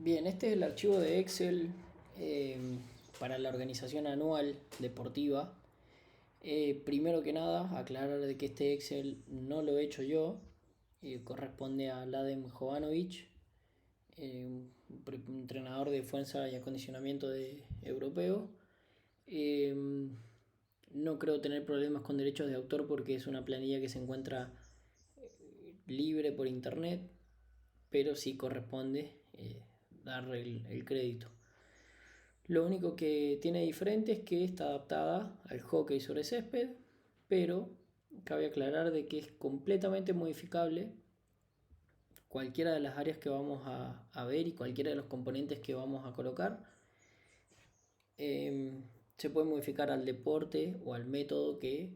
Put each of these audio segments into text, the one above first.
Bien, este es el archivo de Excel eh, para la organización anual deportiva. Primero que nada, aclarar de que este Excel no lo he hecho yo, corresponde a Ladem Jovanovic, un entrenador de fuerza y acondicionamiento europeo. Eh, no creo tener problemas con derechos de autor porque es una planilla que se encuentra libre por internet, pero sí corresponde dar el crédito. Lo único que tiene diferente es que está adaptada al hockey sobre césped, pero cabe aclarar de que es completamente modificable cualquiera de las áreas que vamos a ver y cualquiera de los componentes que vamos a colocar. Eh, Se puede modificar al deporte o al método que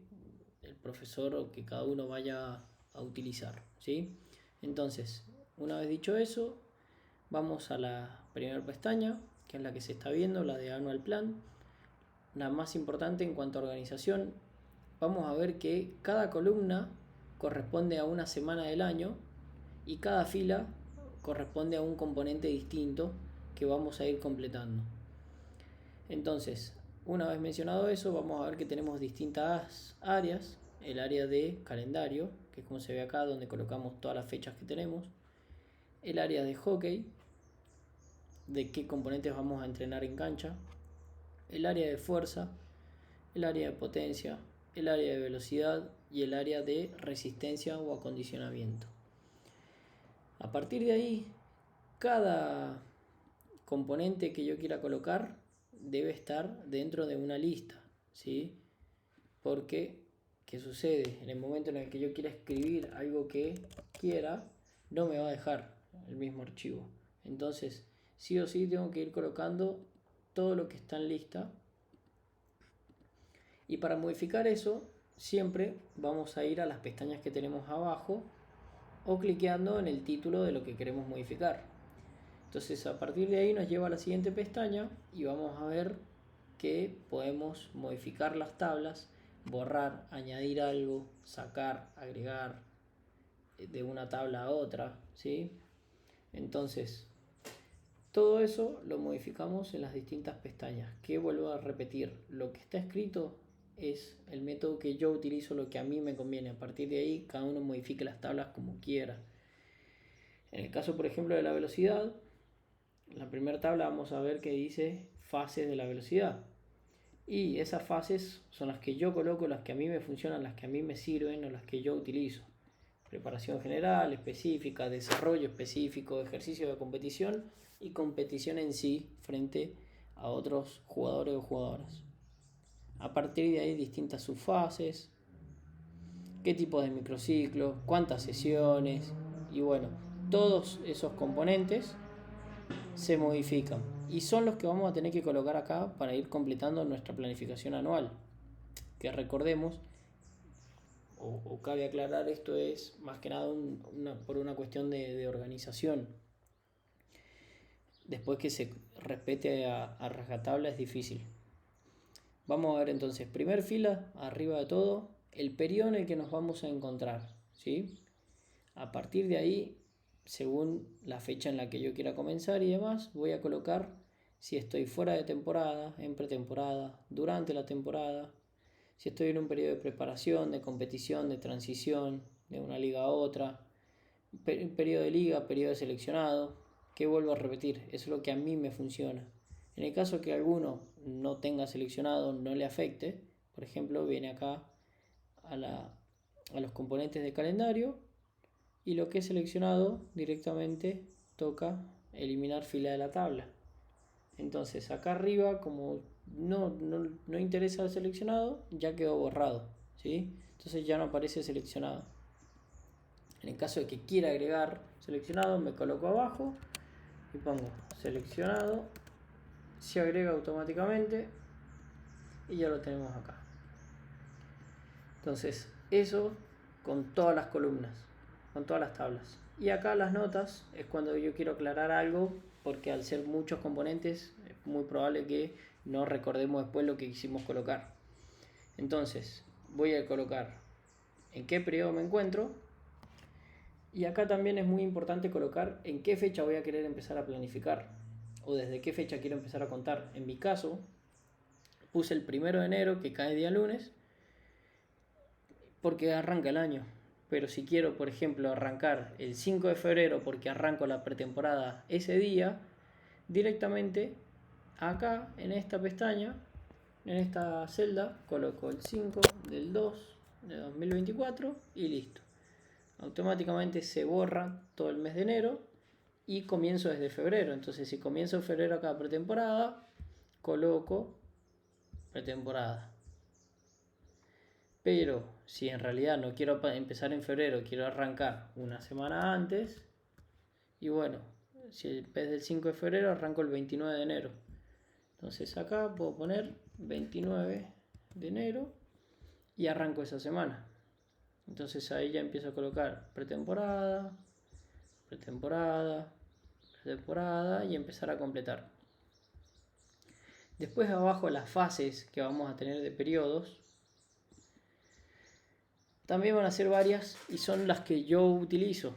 el profesor o que cada uno vaya a utilizar, ¿sí? Entonces, una vez dicho eso, vamos a la primera pestaña, que es la que se está viendo, la de Annual Plan. La más importante en cuanto a organización, vamos a ver que cada columna corresponde a una semana del año y cada fila corresponde a un componente distinto que vamos a ir completando. Entonces, una vez mencionado eso, vamos a ver que tenemos distintas áreas. El área de calendario, que es como se ve acá, donde colocamos todas las fechas que tenemos. El área de hockey, de qué componentes vamos a entrenar en cancha. El área de fuerza, el área de potencia, el área de velocidad y el área de resistencia o acondicionamiento. A partir de ahí, cada componente que yo quiera colocar debe estar dentro de una lista, ¿sí? Porque, ¿qué sucede? En el momento en el que yo quiera escribir algo que quiera, no me va a dejar el mismo archivo. Entonces, sí o sí tengo que ir colocando todo lo que está en lista. Y para modificar eso, siempre vamos a ir a las pestañas que tenemos abajo o cliqueando en el título de lo que queremos modificar. Entonces, a partir de ahí nos lleva a la siguiente pestaña y vamos a ver que podemos modificar las tablas, borrar, añadir algo, sacar, agregar de una tabla a otra, ¿sí? Entonces, todo eso lo modificamos en las distintas pestañas. Que vuelvo a repetir, lo que está escrito es el método que yo utilizo, lo que a mí me conviene. A partir de ahí, cada uno modifique las tablas como quiera. En el caso, por ejemplo, de la velocidad, en la primera tabla vamos a ver que dice fases de la velocidad. Y esas fases son las que yo coloco, las que a mí me funcionan, las que a mí me sirven o las que yo utilizo. Preparación general, específica, desarrollo específico, ejercicio de competición y competición en sí frente a otros jugadores o jugadoras. A partir de ahí distintas subfases, qué tipo de microciclo, cuántas sesiones y bueno, todos esos componentes se modifican y son los que vamos a tener que colocar acá para ir completando nuestra planificación anual. Que recordemos, o cabe aclarar, esto es más que nada por una cuestión de organización. Después que se respete a rajatabla es difícil. Vamos a ver entonces, primer fila, arriba de todo, el periodo en el que nos vamos a encontrar, ¿sí? A partir de ahí, según la fecha en la que yo quiera comenzar y demás, voy a colocar si estoy fuera de temporada, en pretemporada, durante la temporada, si estoy en un periodo de preparación, de competición, de transición, de una liga a otra, periodo de liga, periodo de seleccionado, que vuelvo a repetir, eso es lo que a mí me funciona. En el caso que alguno no tenga seleccionado, no le afecte, por ejemplo, viene acá a los componentes de calendario y lo que es seleccionado directamente toca eliminar fila de la tabla. Entonces acá arriba, como no interesa el seleccionado, ya quedó borrado, ¿sí? Entonces ya no aparece seleccionado. En el caso de que quiera agregar seleccionado, me coloco abajo y pongo seleccionado, se agrega automáticamente y ya lo tenemos acá. Entonces eso con todas las columnas, con todas las tablas. Y acá las notas es cuando yo quiero aclarar algo, porque al ser muchos componentes es muy probable que no recordemos después lo que quisimos colocar. Entonces voy a colocar en qué periodo me encuentro Y acá también es muy importante colocar en qué fecha voy a querer empezar a planificar o desde qué fecha quiero empezar a contar. En mi caso, puse el 1 de enero, que cae día lunes, porque arranca el año. Pero si quiero, por ejemplo, arrancar el 5 de febrero porque arranco la pretemporada ese día, directamente acá en esta pestaña, en esta celda, coloco el 5 del 2 de 2024 y listo. Automáticamente se borra todo el mes de enero y comienzo desde febrero. Entonces, si comienzo en febrero acá pretemporada, coloco pretemporada. Pero si en realidad no quiero empezar en febrero, quiero arrancar una semana antes, y bueno, si en vez del 5 de febrero arranco el 29 de enero. Entonces acá puedo poner 29 de enero y arranco esa semana. Entonces ahí ya empiezo a colocar pretemporada, pretemporada, pretemporada y empezar a completar. Después abajo las fases que vamos a tener de periodos. También van a ser varias y son las que yo utilizo.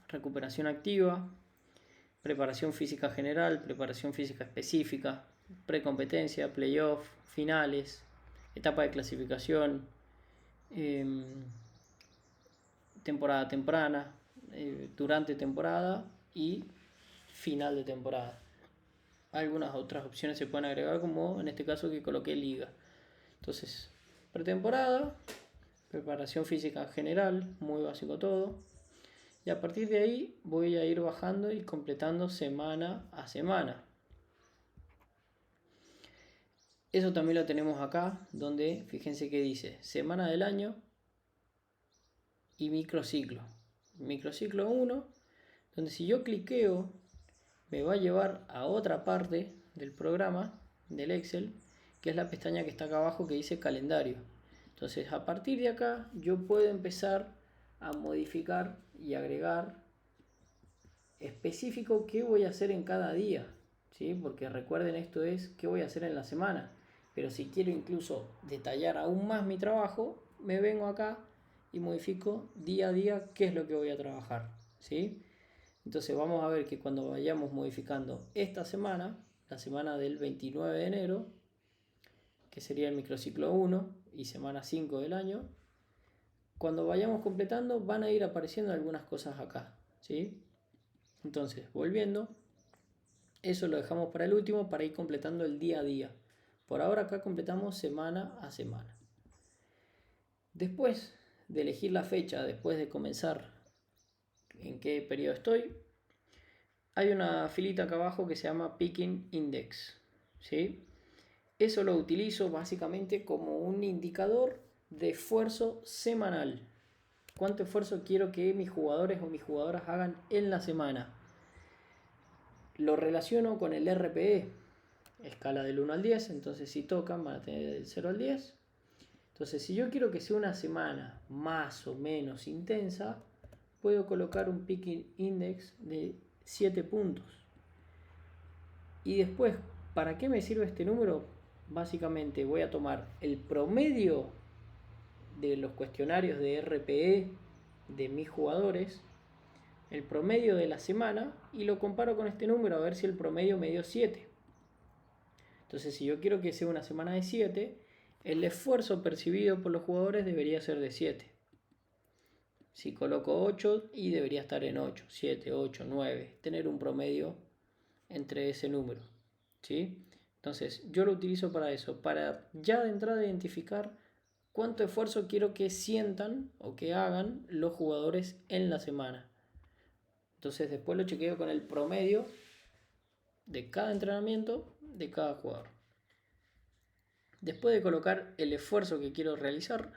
Recuperación activa, preparación física general, preparación física específica, precompetencia, playoff, finales, etapa de clasificación, temporada temprana, durante temporada y final de temporada. Algunas otras opciones se pueden agregar, como en este caso que coloqué liga. Entonces, pretemporada, preparación física general, muy básico todo. Y a partir de ahí voy a ir bajando y completando semana a semana. Eso también lo tenemos acá, donde fíjense que dice semana del año y microciclo. Microciclo 1, donde si yo cliqueo me va a llevar a otra parte del programa, del Excel, que es la pestaña que está acá abajo que dice calendario. Entonces a partir de acá yo puedo empezar a modificar y agregar específico qué voy a hacer en cada día, ¿sí? Porque recuerden, esto es qué voy a hacer en la semana. Pero si quiero incluso detallar aún más mi trabajo, me vengo acá y modifico día a día qué es lo que voy a trabajar, ¿sí? Entonces vamos a ver que cuando vayamos modificando esta semana, la semana del 29 de enero, que sería el microciclo 1 y semana 5 del año, cuando vayamos completando van a ir apareciendo algunas cosas acá, ¿sí? Entonces, volviendo, eso lo dejamos para el último para ir completando el día a día. Por ahora acá completamos semana a semana. Después de elegir la fecha, después de comenzar en qué periodo estoy, hay una filita acá abajo que se llama Picking Index, ¿sí? Eso lo utilizo básicamente como un indicador de esfuerzo semanal. ¿Cuánto esfuerzo quiero que mis jugadores o mis jugadoras hagan en la semana? Lo relaciono con el RPE, escala del 1 al 10, entonces si tocan van a tener del 0 al 10. Entonces si yo quiero que sea una semana más o menos intensa, puedo colocar un Picking Index de 7 puntos. Y después, ¿para qué me sirve este número? Básicamente voy a tomar el promedio de los cuestionarios de RPE de mis jugadores, el promedio de la semana, y lo comparo con este número a ver si el promedio me dio 7. Entonces, si yo quiero que sea una semana de 7, el esfuerzo percibido por los jugadores debería ser de 7. Si coloco 8, y debería estar en 8, 7, 8, 9, tener un promedio entre ese número, ¿sí? Entonces yo lo utilizo para eso, para ya de entrada identificar cuánto esfuerzo quiero que sientan o que hagan los jugadores en la semana. Entonces después lo chequeo con el promedio de cada entrenamiento de cada jugador. Después de colocar el esfuerzo que quiero realizar,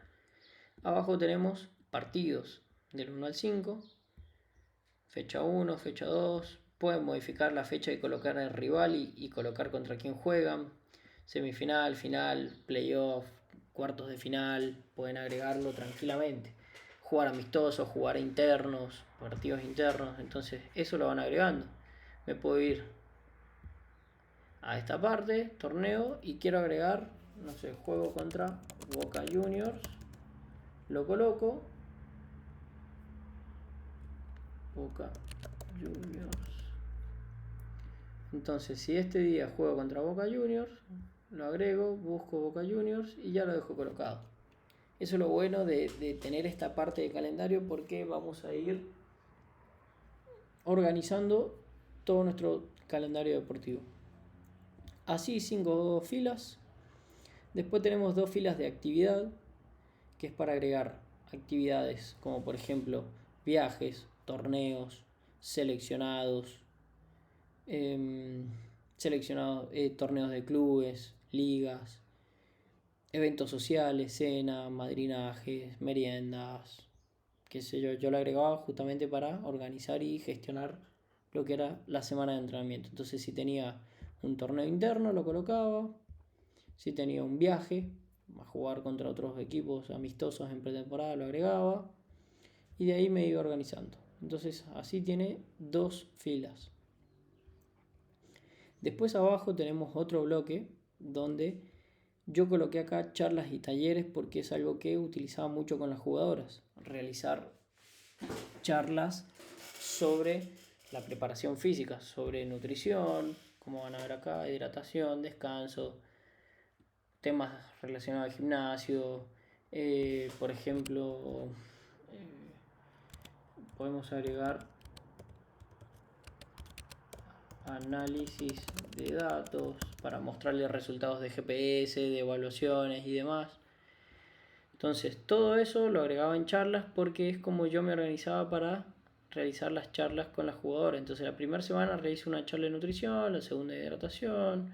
abajo tenemos partidos del 1 al 5, fecha 1, fecha 2. Pueden modificar la fecha y colocar el rival y colocar contra quién juegan. Semifinal, final, playoff, cuartos de final. Pueden agregarlo tranquilamente. Jugar amistosos, jugar internos, partidos internos. Entonces eso lo van agregando. Me puedo ir a esta parte, torneo, y quiero agregar, no sé, juego contra Boca Juniors. Lo coloco. Boca Juniors. Entonces, si este día juego contra Boca Juniors, lo agrego, busco Boca Juniors y ya lo dejo colocado. Eso es lo bueno de tener esta parte de calendario, porque vamos a ir organizando todo nuestro calendario deportivo. Así 5 filas. Después tenemos 2 filas de actividad, que es para agregar actividades como por ejemplo viajes, torneos, seleccionados, torneos de clubes, ligas, eventos sociales, cena, madrinajes, meriendas, qué sé yo. Yo lo agregaba justamente para organizar y gestionar lo que era la semana de entrenamiento. Entonces, si tenía un torneo interno, lo colocaba. Si tenía un viaje a jugar contra otros equipos amistosos en pretemporada, lo agregaba. Y de ahí me iba organizando. Entonces, así tiene 2 filas. Después abajo tenemos otro bloque donde yo coloqué acá charlas y talleres, porque es algo que utilizaba mucho con las jugadoras. Realizar charlas sobre la preparación física, sobre nutrición, como van a ver acá, hidratación, descanso, temas relacionados al gimnasio, por ejemplo, podemos agregar análisis de datos para mostrarles resultados de GPS, de evaluaciones y demás. Entonces todo eso lo agregaba en charlas, porque es como yo me organizaba para realizar las charlas con las jugadoras. Entonces la primera semana realizo una charla de nutrición, la segunda de hidratación,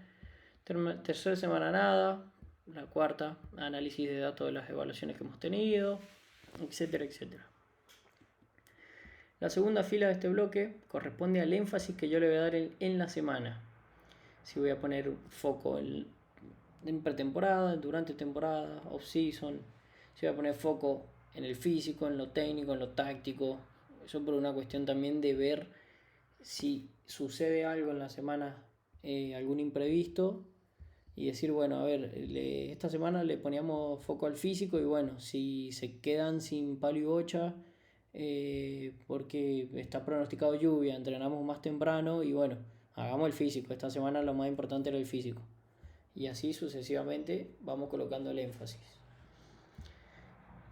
tercera semana nada, la cuarta análisis de datos de las evaluaciones que hemos tenido, etcétera, etcétera. La segunda fila de este bloque corresponde al énfasis que yo le voy a dar en la semana. Si voy a poner foco en pretemporada, durante temporada, off-season. Si voy a poner foco en el físico, en lo técnico, en lo táctico. Eso por una cuestión también de ver si sucede algo en la semana, algún imprevisto, y decir, bueno, a ver, esta semana le poníamos foco al físico y bueno, si se quedan sin palo y bocha, porque está pronosticado lluvia, entrenamos más temprano y bueno, hagamos el físico. Esta semana lo más importante era el físico. Y así sucesivamente vamos colocando el énfasis.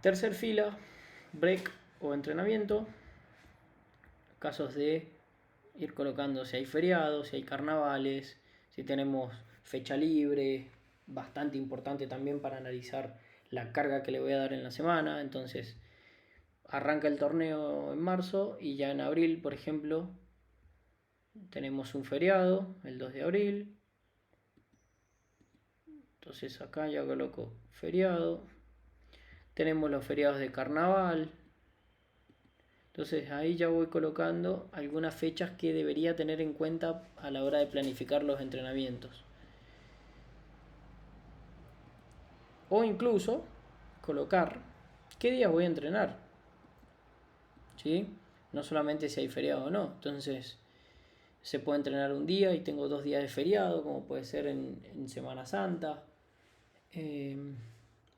Tercer fila, break o entrenamiento. Casos de ir colocando si hay feriados, si hay carnavales, si tenemos fecha libre, bastante importante también para analizar la carga que le voy a dar en la semana. Entonces arranca el torneo en marzo y ya en abril, por ejemplo, tenemos un feriado, el 2 de abril. Entonces acá ya coloco feriado. Tenemos los feriados de carnaval. Entonces ahí ya voy colocando algunas fechas que debería tener en cuenta a la hora de planificar los entrenamientos. O incluso colocar qué días voy a entrenar, ¿sí? No solamente si hay feriado o no. Entonces se puede entrenar un día y tengo 2 días de feriado, como puede ser en Semana Santa.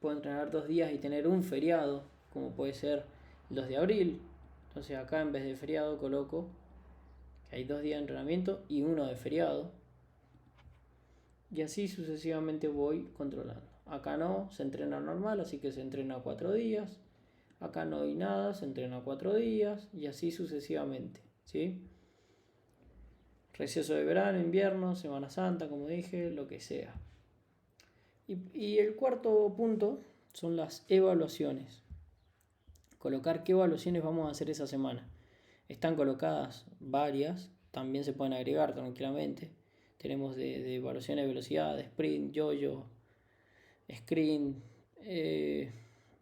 Puedo entrenar 2 días y tener un feriado, como puede ser el 2 de abril. Entonces acá en vez de feriado coloco que hay 2 días de entrenamiento y 1 de feriado. Y así sucesivamente voy controlando. Acá no, se entrena normal, así que se entrena 4 días. Acá no hay nada, se entrena 4 días. Y así sucesivamente, ¿sí? Receso de verano, invierno, Semana Santa, como dije, lo que sea. Y el cuarto punto son las evaluaciones. Colocar qué evaluaciones vamos a hacer esa semana. Están colocadas varias, también se pueden agregar tranquilamente. Tenemos de evaluaciones de velocidad, de sprint, yo-yo, screen.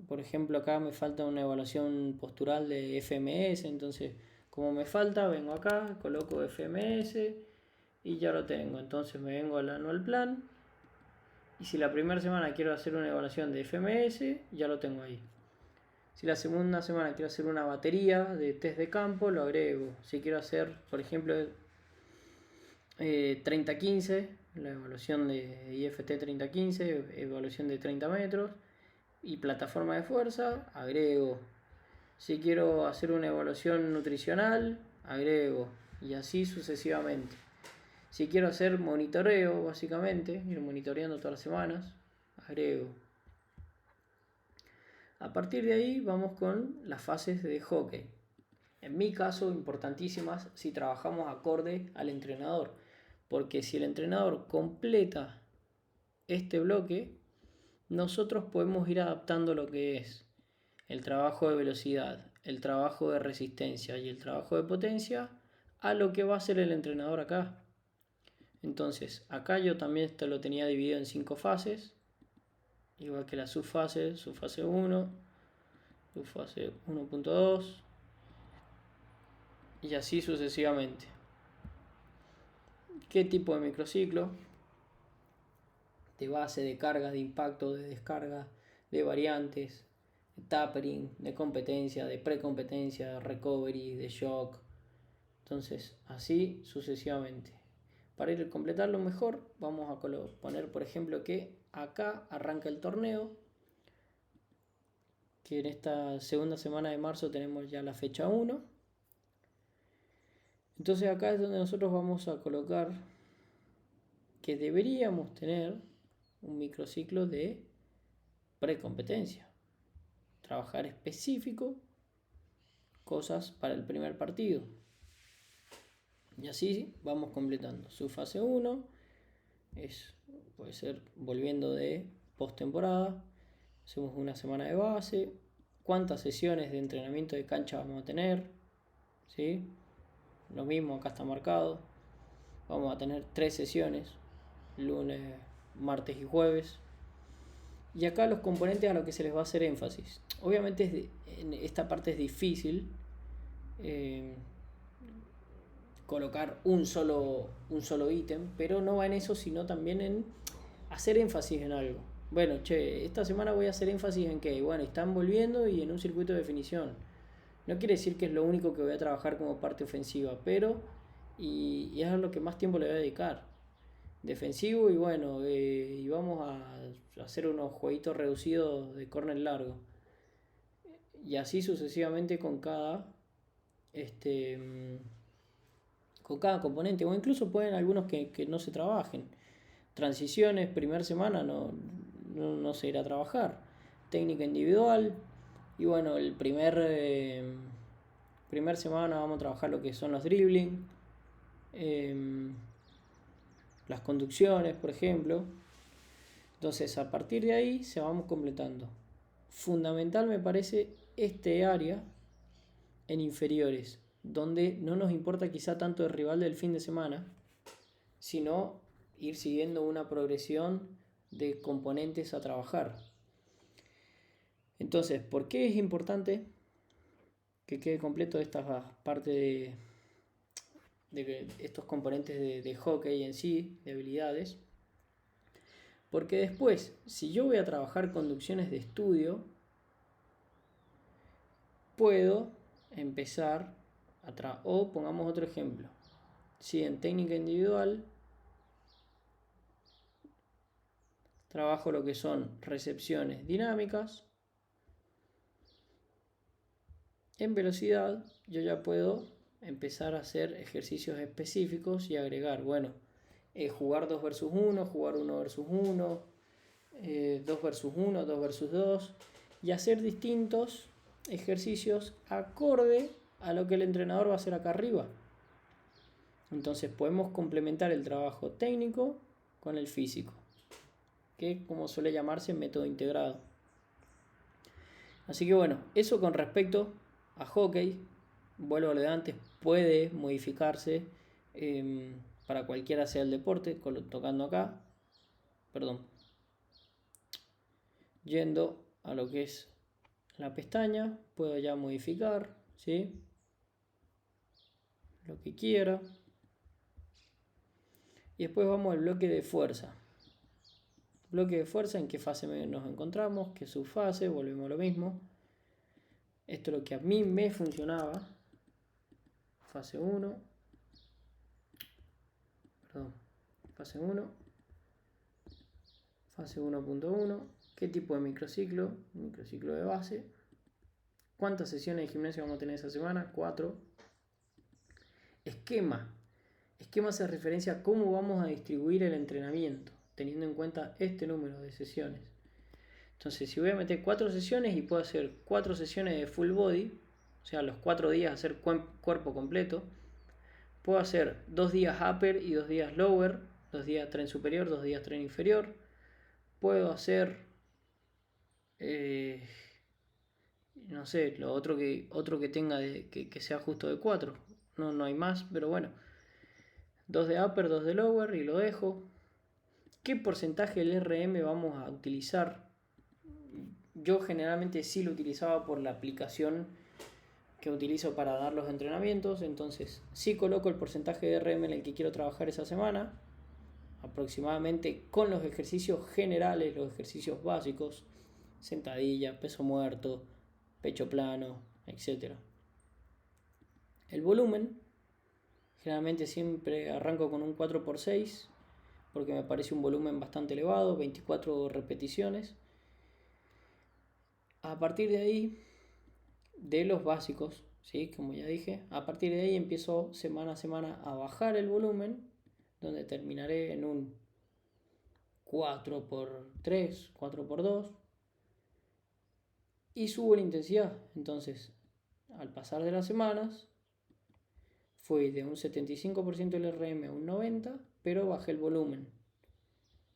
Por ejemplo, acá me falta una evaluación postural de FMS, entonces como me falta, vengo acá, coloco FMS y ya lo tengo. Entonces me vengo al anual plan y si la primera semana quiero hacer una evaluación de FMS, ya lo tengo ahí. Si la segunda semana quiero hacer una batería de test de campo, lo agrego. Si quiero hacer, por ejemplo, 30-15, la evaluación de IFT 30-15, evaluación de 30 metros y plataforma de fuerza, agrego. Si quiero hacer una evaluación nutricional, agrego, y así sucesivamente. Si quiero hacer monitoreo, básicamente, ir monitoreando todas las semanas, agrego. A partir de ahí vamos con las fases de hockey. En mi caso, importantísimas si trabajamos acorde al entrenador. Porque si el entrenador completa este bloque, nosotros podemos ir adaptando lo que es el trabajo de velocidad, el trabajo de resistencia y el trabajo de potencia a lo que va a hacer el entrenador acá. Entonces, acá yo también esto lo tenía dividido en 5 fases, igual que la subfase, subfase 1, subfase 1.2 y así sucesivamente. ¿Qué tipo de microciclo? De base, de cargas, de impacto, de descarga, de variantes, de tapering, de competencia, de precompetencia, de recovery, de shock. Entonces, así sucesivamente. Para ir a completarlo mejor, vamos a poner, por ejemplo, que acá arranca el torneo, que en esta segunda semana de marzo tenemos ya la fecha 1. Entonces acá es donde nosotros vamos a colocar que deberíamos tener un microciclo de precompetencia. Trabajar específico, cosas para el primer partido. Y así vamos completando. Su fase 1 puede ser volviendo de postemporada. Hacemos una semana de base. ¿Cuántas sesiones de entrenamiento de cancha vamos a tener? ¿Sí? Lo mismo, acá está marcado. Vamos a tener 3 sesiones. Lunes, martes y jueves. Y acá los componentes a los que se les va a hacer énfasis. Obviamente en esta parte es difícil colocar un solo ítem, pero no va en eso, sino también en hacer énfasis en algo. Bueno, esta semana voy a hacer énfasis en que, bueno, están volviendo y en un circuito de definición. No quiere decir que es lo único que voy a trabajar como parte ofensiva, pero y es a lo que más tiempo le voy a dedicar. Defensivo y bueno, y vamos a hacer unos jueguitos reducidos de córner largo. Y así sucesivamente con cada componente, o incluso pueden algunos que no se trabajen. Transiciones, primer semana no se irá a trabajar. Técnica individual. Y bueno, el primer semana vamos a trabajar lo que son los dribbling, las conducciones, por ejemplo. Entonces, a partir de ahí se vamos completando. Fundamental me parece este área en inferiores, donde no nos importa quizá tanto el rival del fin de semana, sino ir siguiendo una progresión de componentes a trabajar. Entonces, ¿por qué es importante que quede completo esta parte de estos componentes de hockey en sí, de habilidades? Porque después, si yo voy a trabajar conducciones de estudio, puedo empezar o pongamos otro ejemplo. Si en técnica individual trabajo lo que son recepciones dinámicas, en velocidad yo ya puedo empezar a hacer ejercicios específicos y agregar, bueno, jugar 2 versus 1, jugar 1 versus 1, 2 versus 1, 2 versus 2 y hacer distintos ejercicios acorde a lo que el entrenador va a hacer acá arriba. Entonces podemos complementar el trabajo técnico con el físico, que como suele llamarse método integrado. Así que bueno, eso con respecto a hockey. Vuelvo a lo de antes, puede modificarse para cualquiera sea el deporte, tocando acá, yendo a lo que es la pestaña, puedo ya modificar, ¿sí? Lo que quiera. Y después vamos al bloque de fuerza. Bloque de fuerza, en qué fase nos encontramos, qué subfase, volvemos a lo mismo. Esto es lo que a mí me funcionaba. Fase 1. Fase 1. Fase 1.1. ¿Qué tipo de microciclo? Microciclo de base. ¿Cuántas sesiones de gimnasio vamos a tener esa semana? 4. Esquema. Esquema hace referencia a cómo vamos a distribuir el entrenamiento, teniendo en cuenta este número de sesiones. Entonces, si voy a meter 4 sesiones y puedo hacer 4 sesiones de full body, o sea, los 4 días hacer cuerpo completo, puedo hacer 2 días upper y 2 días lower, 2 días tren superior, 2 días tren inferior. Puedo hacer, no sé, lo otro que tenga que sea justo de 4. No hay más, pero bueno. 2 de upper, 2 de lower y lo dejo. ¿Qué porcentaje del RM vamos a utilizar? Yo generalmente sí lo utilizaba por la aplicación que utilizo para dar los entrenamientos. Entonces sí coloco el porcentaje de RM en el que quiero trabajar esa semana, aproximadamente con los ejercicios generales, los ejercicios básicos, sentadilla, peso muerto, pecho plano, etc. El volumen, generalmente siempre arranco con un 4x6 porque me parece un volumen bastante elevado, 24 repeticiones. A partir de ahí, de los básicos, ¿sí? Como ya dije, a partir de ahí empiezo semana a semana a bajar el volumen, donde terminaré en un 4x3, 4x2, y subo la intensidad. Entonces, al pasar de las semanas, fui de un 75% del RM a un 90%, pero bajé el volumen.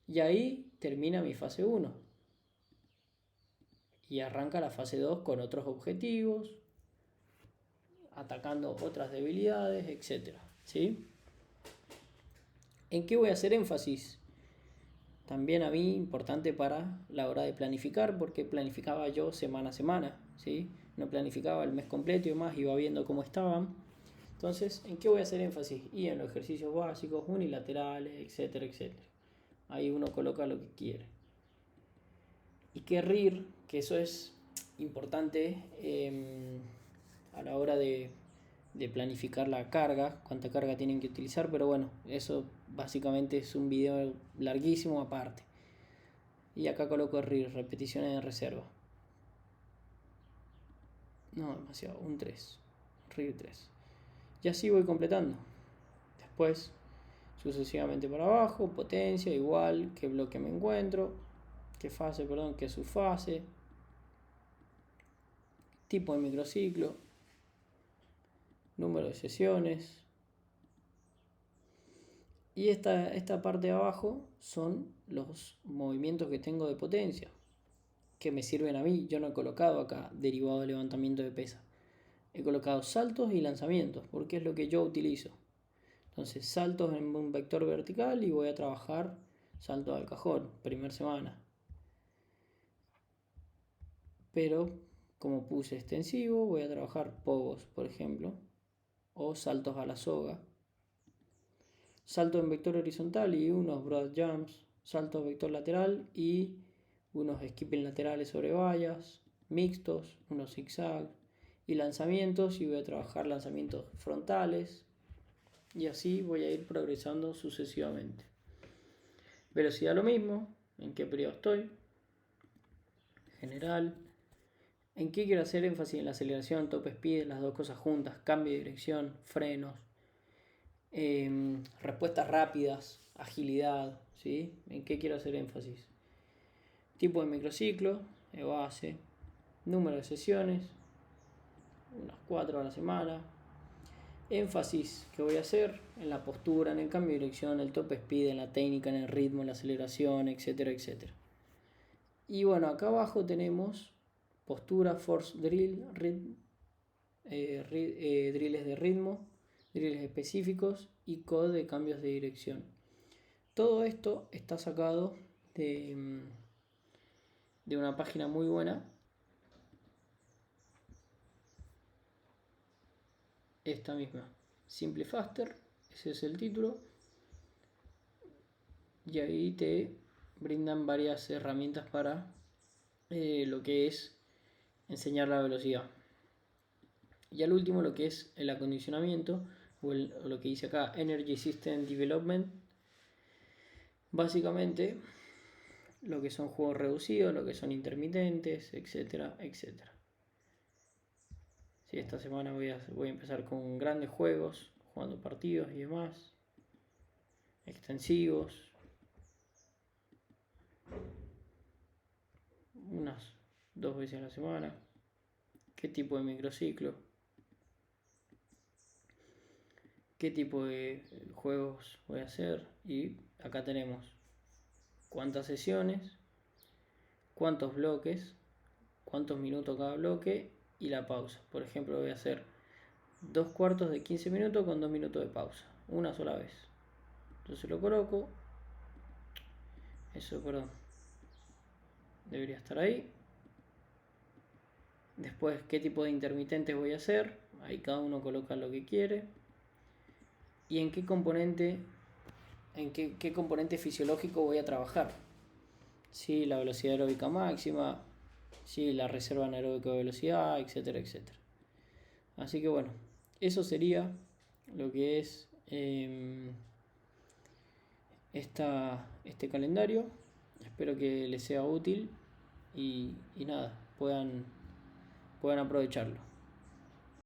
Y ahí termina mi fase 1. Y arranca la fase 2 con otros objetivos, atacando otras debilidades, etc. ¿Sí? ¿En qué voy a hacer énfasis? También a mí importante para la hora de planificar, porque planificaba yo semana a semana, ¿sí? No planificaba el mes completo y demás, iba viendo cómo estaban. Entonces, ¿en qué voy a hacer énfasis? Y en los ejercicios básicos, unilaterales, etcétera, etcétera. Ahí uno coloca lo que quiere. Y que RIR, que eso es importante a la hora de planificar la carga, cuánta carga tienen que utilizar, pero bueno, eso básicamente es un video larguísimo aparte. Y acá coloco RIR, repeticiones de reserva. No, demasiado, un 3. RIR 3. Y así voy completando. Después, sucesivamente para abajo, potencia, igual, qué bloque me encuentro, qué subfase, tipo de microciclo, número de sesiones. Y esta parte de abajo son los movimientos que tengo de potencia, que me sirven a mí. Yo no he colocado acá derivado de levantamiento de pesa. He colocado saltos y lanzamientos, porque es lo que yo utilizo. Entonces, saltos en un vector vertical y voy a trabajar salto al cajón, primera semana. Pero, como puse extensivo, voy a trabajar pogos, por ejemplo, o saltos a la soga. Salto en vector horizontal y unos broad jumps, salto en vector lateral y unos skipping laterales sobre vallas, mixtos, unos zigzag y lanzamientos, y voy a trabajar lanzamientos frontales, y así voy a ir progresando sucesivamente. Velocidad lo mismo, en qué periodo estoy, general, en qué quiero hacer énfasis, en la aceleración, top speed, las dos cosas juntas, cambio de dirección, frenos, respuestas rápidas, agilidad, ¿sí? ¿En qué quiero hacer énfasis? Tipo de microciclo, de base, número de sesiones, unas 4 a la semana. Énfasis que voy a hacer en la postura, en el cambio de dirección, el top speed, en la técnica, en el ritmo, en la aceleración, etcétera, etcétera. Y bueno, acá abajo tenemos postura, force drill, drills de ritmo, drills específicos y code de cambios de dirección. Todo esto está sacado de una página muy buena, esta misma, Simple Faster, ese es el título, y ahí te brindan varias herramientas para lo que es enseñar la velocidad. Y al último, lo que es el acondicionamiento, o lo que dice acá, Energy System Development. Básicamente, lo que son juegos reducidos, lo que son intermitentes, etcétera, etcétera. Sí, esta semana voy a empezar con grandes juegos, jugando partidos y demás, extensivos, unas 2 veces a la semana. ¿Qué tipo de microciclo? ¿Qué tipo de juegos voy a hacer? Y acá tenemos cuántas sesiones, cuántos bloques, cuántos minutos cada bloque y la pausa. Por ejemplo, voy a hacer 2 cuartos de 15 minutos con 2 minutos de pausa, una sola vez. Entonces lo coloco. Eso, perdón. Debería estar ahí. Después, qué tipo de intermitentes voy a hacer. Ahí cada uno coloca lo que quiere. Y en qué componente, qué componente fisiológico voy a trabajar. Si la velocidad aeróbica máxima, si la reserva anaeróbica de velocidad, etcétera, etcétera. Así que bueno, eso sería lo que es este calendario. Espero que les sea útil y nada, puedan aprovecharlo.